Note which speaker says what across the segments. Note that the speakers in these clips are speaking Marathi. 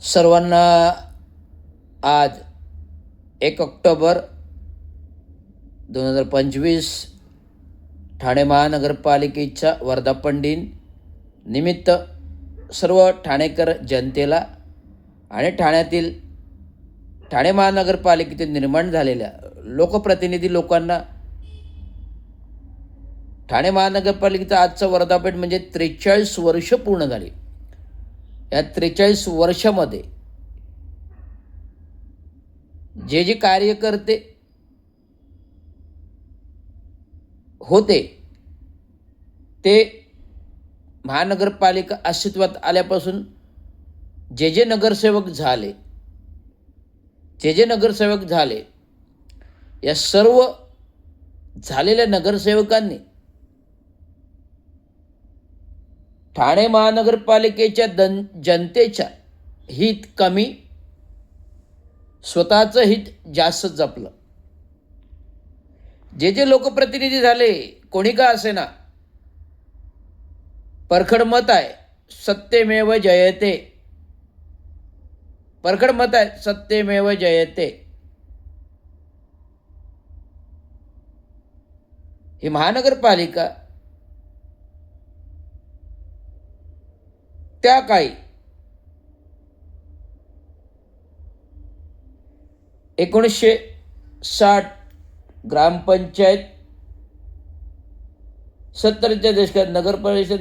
Speaker 1: सर्वांना आज 1 ऑक्टोबर 2025 ठाणे महानगरपालिकेच्या वर्धापन दिन निमित्त सर्व ठाणेकर जनतेला आणि ठाण्यातील ठाणे महानगरपालिकेतील निर्माण झालेल्या लोकप्रतिनिधी लोकांना ठाणे महानगरपालिकेचं आजचं वर्धापन म्हणजे 43 वर्ष पूर्ण झाली. या 43 वर्षामध्ये जे कार्यकर्ते होते ते महानगरपालिका अस्तित्वात आल्यापासून जे नगरसेवक झाले या सर्व झालेल्या नगरसेवकांनी ठाणे महानगरपालिकेच्या जनतेच्या हित कमी, स्वतःचं हित जास्त जपलं. जे लोकप्रतिनिधी झाले, कोणी का असेना, परखड मत आहे सत्यमेव जयते, परखड मत आहे सत्यमेव जयते. ही महानगरपालिका त्या काळी 1960 ग्रामपंचायत, 70च्या दशकात नगरपरिषद,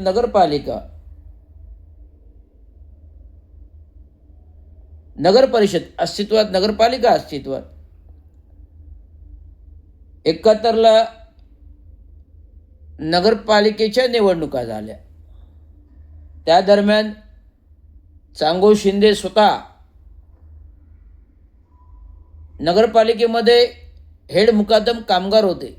Speaker 1: नगरपरिषद अस्तित्वात, नगरपालिका अस्तित्वात. 71ला नगरपालिकेच्या निवडणुका झाल्या. त्या दरम्यान चांगो शिंदे स्वतः नगरपालिकेमध्ये हेड मुकादम कामगार होते.